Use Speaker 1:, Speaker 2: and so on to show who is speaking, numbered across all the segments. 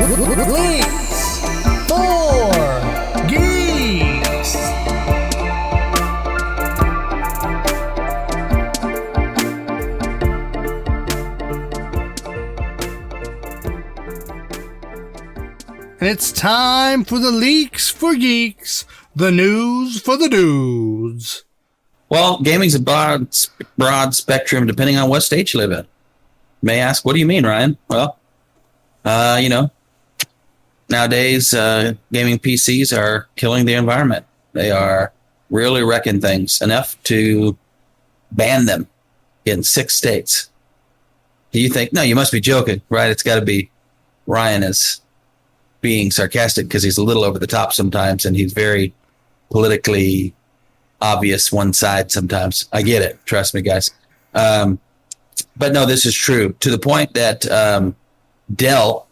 Speaker 1: Leaks for Geeks. And it's time for the Leaks for Geeks, the news for the dudes.
Speaker 2: Well, gaming's a broad spectrum depending on what state you live in. You may ask, what do you mean, Ryan? Well, nowadays, gaming PCs are killing the environment. They are really wrecking things enough to ban them in 6 states. Do you think, no, you must be joking, right? It's got to be Ryan is being sarcastic because he's a little over the top sometimes and he's very politically obvious one side sometimes. I get it. Trust me, guys. But no, this is true to the point that Dell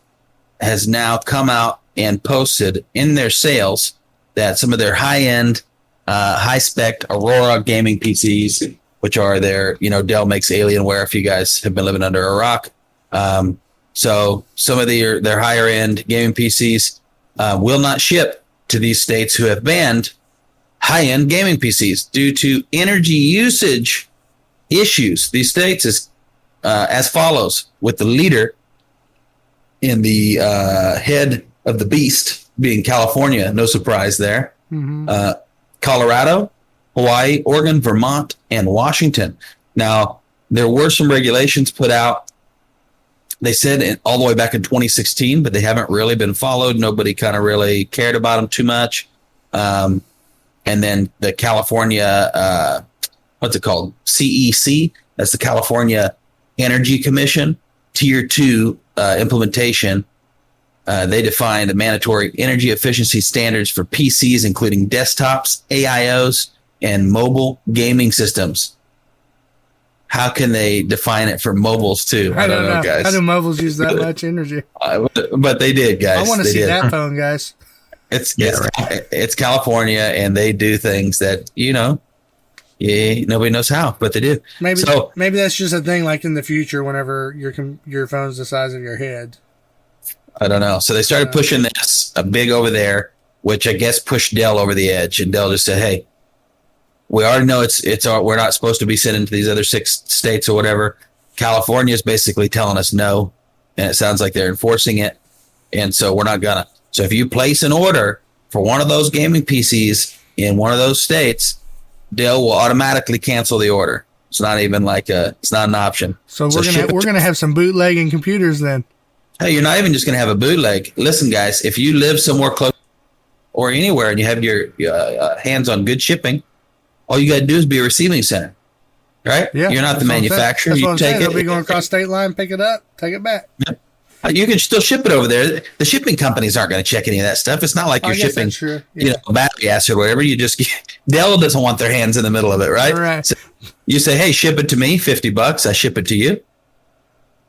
Speaker 2: has now come out and posted in their sales that some of their high-end, high-spec Aurora gaming PCs, which are their, Dell makes Alienware if you guys have been living under a rock. So some of their higher-end gaming PCs will not ship to these states who have banned high-end gaming PCs due to energy usage issues. These states is as follows, with the leader in the head of the beast being California, no surprise there. Mm-hmm. Colorado, Hawaii, Oregon, Vermont, and Washington. Now, there were some regulations put out. They said all the way back in 2016, but they haven't really been followed. Nobody kind of really cared about them too much. And then the California, what's it called? CEC, that's the California Energy Commission, Tier 2 implementation. They define the mandatory energy efficiency standards for PCs, including desktops, AIOs, and mobile gaming systems. How can they define it for mobiles too?
Speaker 1: I don't know, guys. How do mobiles use that much energy?
Speaker 2: But they did, guys.
Speaker 1: I want to see that phone, guys.
Speaker 2: It's California, and they do things that nobody knows how, but they do.
Speaker 1: Maybe that's just a thing, like in the future, whenever your phone's the size of your head.
Speaker 2: I don't know. So they started pushing this big over there, which I guess pushed Dell over the edge, and Dell just said, "Hey, we already know we're not supposed to be sent into these other 6 states or whatever. California is basically telling us no, and it sounds like they're enforcing it, and so we're not gonna." So if you place an order for one of those gaming PCs in one of those states, Dell will automatically cancel the order. It's not even it's not an option.
Speaker 1: So we're gonna have some bootlegging computers then.
Speaker 2: Hey, you're not even just gonna have a bootleg. Listen, guys, if you live somewhere close or anywhere and you have your hands on good shipping, all you got to do is be a receiving center, right? Yeah, you're not the manufacturer.
Speaker 1: You take it. They'll be going across state line, pick it up, take it back.
Speaker 2: Yeah. You can still ship it over there. The shipping companies aren't going to check any of that stuff. It's not like you're shipping, battery acid or whatever. Dell doesn't want their hands in the middle of it, right?
Speaker 1: Right. So
Speaker 2: you say, "Hey, ship it to me, $50. I ship it to you.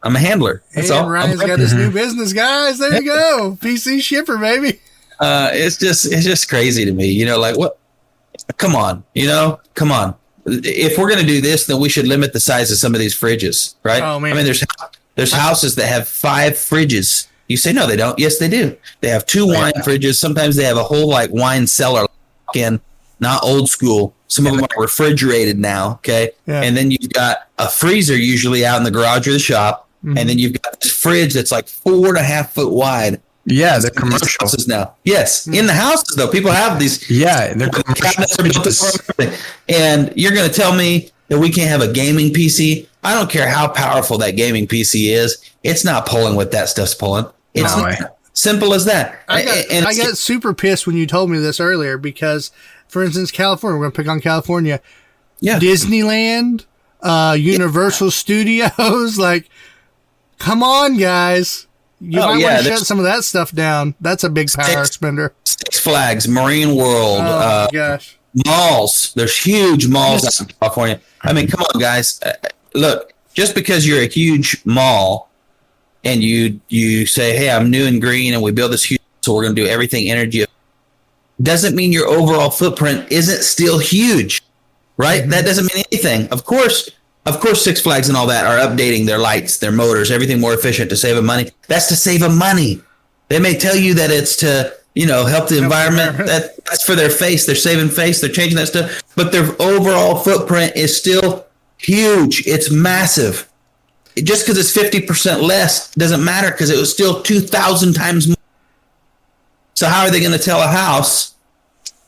Speaker 2: I'm a handler." That's all.
Speaker 1: Ryan's got his new business, guys. There you go, PC shipper, baby.
Speaker 2: It's just crazy to me. What? Come on, come on. If we're going to do this, then we should limit the size of some of these fridges, right?
Speaker 1: Oh, man.
Speaker 2: I mean, there's houses that have 5 fridges. You say, no, they don't. Yes, they do. They have 2 wine fridges. Sometimes they have a whole wine cellar in, not old school. Some of them are refrigerated now, okay? Yeah. And then you've got a freezer usually out in the garage or the shop. Mm-hmm. And then you've got this fridge that's 4.5 foot wide.
Speaker 3: Yeah, they're commercial
Speaker 2: houses now. Yes, in the houses though, people have these.
Speaker 3: Yeah, they're commercial.
Speaker 2: And you're going to tell me that we can't have a gaming PC? I don't care how powerful that gaming PC is. It's not pulling what that stuff's pulling. It's simple as that.
Speaker 1: I got super pissed when you told me this earlier because, for instance, California. We're going to pick on California. Yeah, Disneyland, Universal Studios. Come on, guys. You might want to shut some of that stuff down. That's a big power spender.
Speaker 2: Six Flags, Marine World,
Speaker 1: gosh.
Speaker 2: Malls. There's huge malls out in California. I mean, come on, guys. Look, just because you're a huge mall and you say, "Hey, I'm new and green, and we build this huge, so we're going to do everything energy," doesn't mean your overall footprint isn't still huge, right? Mm-hmm. That doesn't mean anything. Of course, Six Flags and all that are updating their lights, their motors, everything more efficient to save them money. That's to save them money. They may tell you that it's to, help the environment. That's for their face. They're saving face. They're changing that stuff. But their overall footprint is still huge. It's massive. Just because it's 50% less doesn't matter because it was still 2,000 times more. So how are they going to tell a house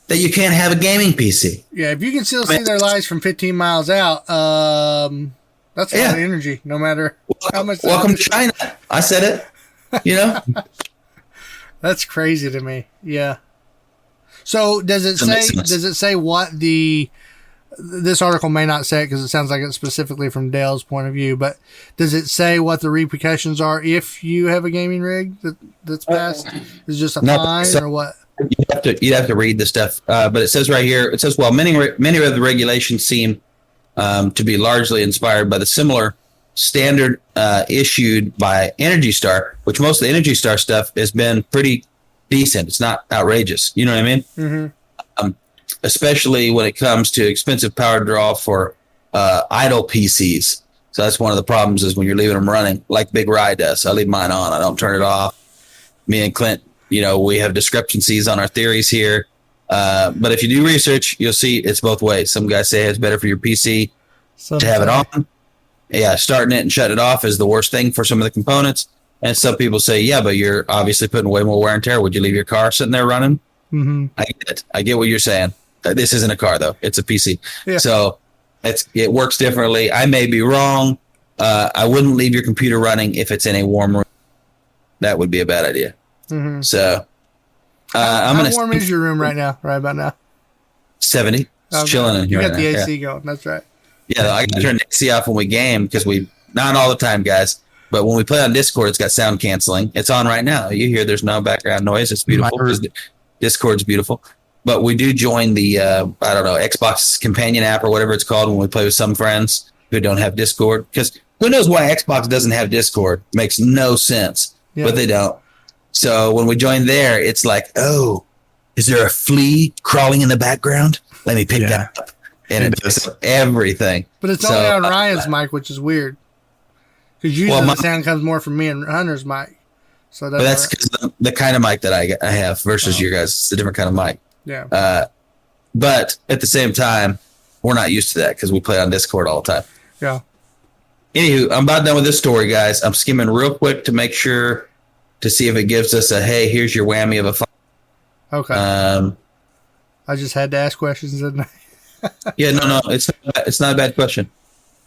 Speaker 2: that you can't have a gaming PC?
Speaker 1: Yeah, if you can still see their lights from 15 miles out, that's a lot of energy, no matter how much.
Speaker 2: Welcome to China. I said it.
Speaker 1: That's crazy to me. Yeah. So does it say what this article may not say it because it sounds like it's specifically from Dell's point of view, but does it say what the repercussions are if you have a gaming rig that's passed? Is it just a fine or what?
Speaker 2: You have to read the stuff, but it says right here. It says, well, many of the regulations seem to be largely inspired by the similar standard issued by Energy Star, which most of the Energy Star stuff has been pretty decent. It's not outrageous. You know what I mean? Mm-hmm. Especially when it comes to expensive power draw for idle PCs. So that's one of the problems is when you're leaving them running, like Big Rye does. I leave mine on. I don't turn it off. Me and Clint, we have discrepancies on our theories here. But if you do research, you'll see it's both ways. Some guys say it's better for your PC to have it on. Yeah, starting it and shutting it off is the worst thing for some of the components. And some people say, yeah, but you're obviously putting way more wear and tear. Would you leave your car sitting there running? Mm-hmm. I get it. I get what you're saying. This isn't a car, though. It's a PC. Yeah. So it works differently. I may be wrong. I wouldn't leave your computer running if it's in a warm room. That would be a bad idea. Mm-hmm. So
Speaker 1: how warm is your room right about now?
Speaker 2: 70. It's chilling in here.
Speaker 1: You got the AC going. That's right.
Speaker 2: Yeah, I can turn the AC off when we game because not all the time, guys, but when we play on Discord, it's got sound canceling. It's on right now. You hear there's no background noise. It's beautiful. Discord's beautiful. But we do join the, Xbox companion app or whatever it's called when we play with some friends who don't have Discord. Because who knows why Xbox doesn't have Discord? Makes no sense, but they don't. So when we join there, it's like, oh, is there a flea crawling in the background? Let me pick that up. And it does everything.
Speaker 1: But it's only on Ryan's mic, which is weird. Because usually the sound comes more from me and Hunter's mic. So
Speaker 2: that's because the kind of mic that I have versus your guys. It's a different kind of mic.
Speaker 1: Yeah.
Speaker 2: But at the same time, we're not used to that because we play on Discord all the time.
Speaker 1: Yeah.
Speaker 2: Anywho, I'm about done with this story, guys. I'm skimming real quick to make sure to see if it gives us a, hey, here's your whammy of a file.
Speaker 1: Okay. I just had to ask questions, didn't I?
Speaker 2: Yeah, no, it's not a bad question.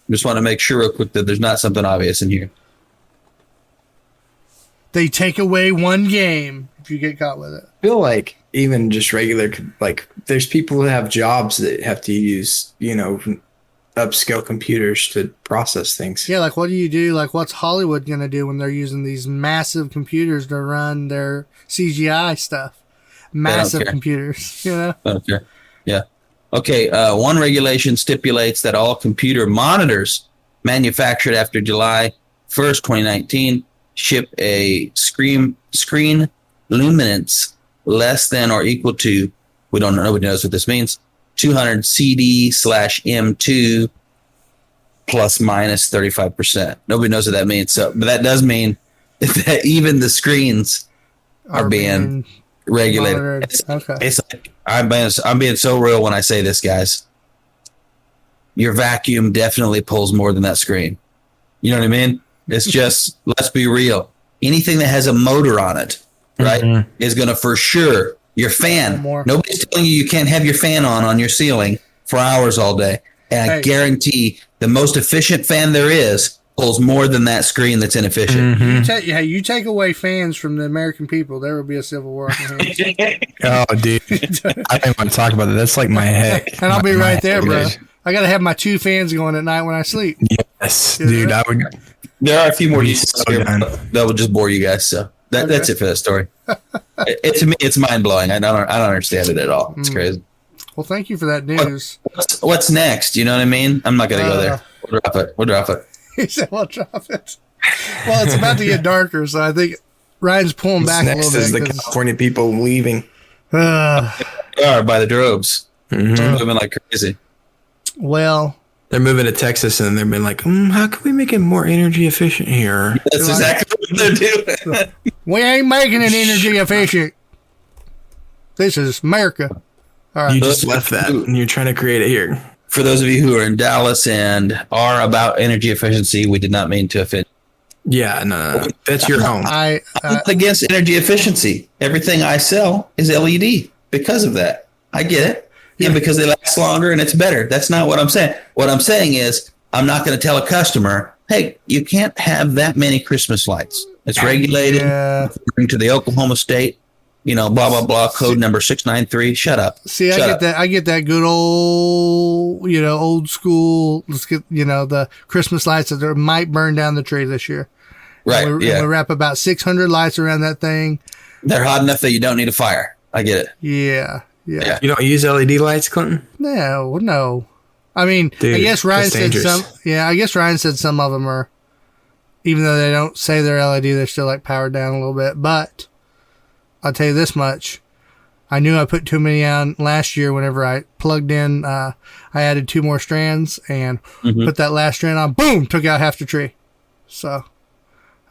Speaker 2: Just want to make sure real quick that there's not something obvious in here.
Speaker 1: They take away one game if you get caught with it.
Speaker 3: I feel like even just regular, there's people who have jobs that have to use, upscale computers to process things.
Speaker 1: Yeah, what do you do? What's Hollywood going to do when they're using these massive computers to run their CGI stuff? Massive computers,
Speaker 2: I don't care. Yeah. Okay, one regulation stipulates that all computer monitors manufactured after July 1st, 2019 ship a screen luminance less than or equal to, nobody knows what this means, 200 CD/M2 plus minus 35%. Nobody knows what that means. So, but that does mean that even the screens are being regulated. It's like, I'm being so real when I say this, guys. Your vacuum definitely pulls more than that screen. You know what I mean? It's just, let's be real. Anything that has a motor on it, right, is going to for sure, your fan. Nobody's telling you can't have your fan on your ceiling for hours all day. And I guarantee the most efficient fan there is pulls more than that screen that's inefficient.
Speaker 1: Mm-hmm. You take away fans from the American people, there will be a civil war.
Speaker 3: Oh, dude. I don't want to talk about that. That's like my heck.
Speaker 1: And I'll be right there, bro. I got to have my two fans going at night when I sleep.
Speaker 3: Yes, dude. I would.
Speaker 2: There are a few more details here that will just bore you guys. So that's it for that story. To me, it's mind blowing. I don't understand it at all. It's crazy.
Speaker 1: Well, thank you for that news.
Speaker 2: What's next? You know what I mean? I'm not going to go there. We'll drop it.
Speaker 1: He said, "We'll drop it." Well, it's about to get darker, so I think Ryan's pulling back a little bit.
Speaker 3: Next is the California people leaving.
Speaker 2: They are by the droves. They're moving like crazy.
Speaker 1: Well,
Speaker 3: they're moving to Texas, and they've been like, "How can we make it more energy efficient here?"
Speaker 2: That's exactly what they're doing.
Speaker 1: We ain't making it energy efficient. This is America.
Speaker 3: All right. You just left that, and you're trying to create it here.
Speaker 2: For those of you who are in Dallas and are about energy efficiency, we did not mean to offend.
Speaker 3: Yeah, no. That's your home.
Speaker 2: I'm not against energy efficiency. Everything I sell is LED because of that. I get it. Yeah, and because they last longer and it's better. That's not what I'm saying. What I'm saying is I'm not going to tell a customer, hey, you can't have that many Christmas lights. It's regulated according to the Oklahoma State, blah, blah, blah, code number 693. Shut up.
Speaker 1: See, I get that good old, old school. Let's get, the Christmas lights that might burn down the tree this year.
Speaker 2: Right.
Speaker 1: And we wrap about 600 lights around that thing.
Speaker 2: They're hot enough that you don't need a fire. I get it.
Speaker 1: Yeah.
Speaker 3: You don't use LED lights, Clinton?
Speaker 1: No. I mean, dude, I guess Ryan said some. Yeah, I guess Ryan said some of them are, even though they don't say they're LED, they're still like powered down a little bit. But I'll tell you this much: I knew I put too many on last year. Whenever I plugged in, I added 2 more strands and put that last strand on. Boom! Took out half the tree. So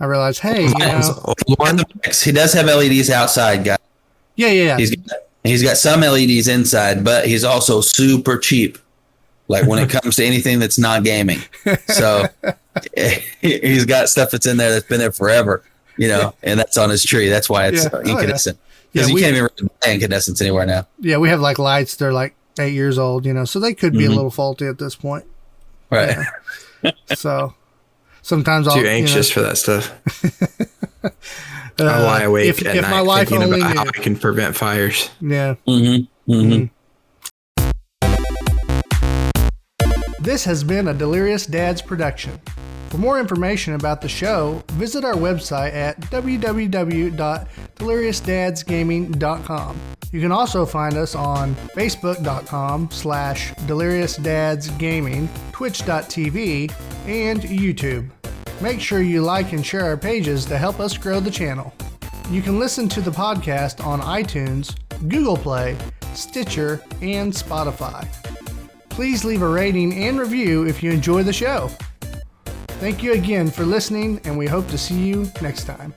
Speaker 1: I realized, hey,
Speaker 2: he does have LEDs outside, guys.
Speaker 1: Yeah.
Speaker 2: He's got some LEDs inside, but he's also super cheap. Like when it comes to anything that's not gaming. So he's got stuff that's in there that's been there forever, and that's on his tree. That's why it's incandescent. Because you can't even buy incandescents anywhere now.
Speaker 1: Yeah, we have like lights. They're like 8 years old, so they could be a little faulty at this point.
Speaker 2: Right.
Speaker 1: Yeah. So sometimes
Speaker 3: I'll... Too anxious for that stuff. I lie awake at night thinking about how I can prevent fires.
Speaker 1: Yeah. This has been a Delirious Dads production. For more information about the show, visit our website at www.deliriousdadsgaming.com. You can also find us on facebook.com/deliriousdadsgaming, twitch.tv, and YouTube. Make sure you like and share our pages to help us grow the channel. You can listen to the podcast on iTunes, Google Play, Stitcher, and Spotify. Please leave a rating and review if you enjoy the show. Thank you again for listening, and we hope to see you next time.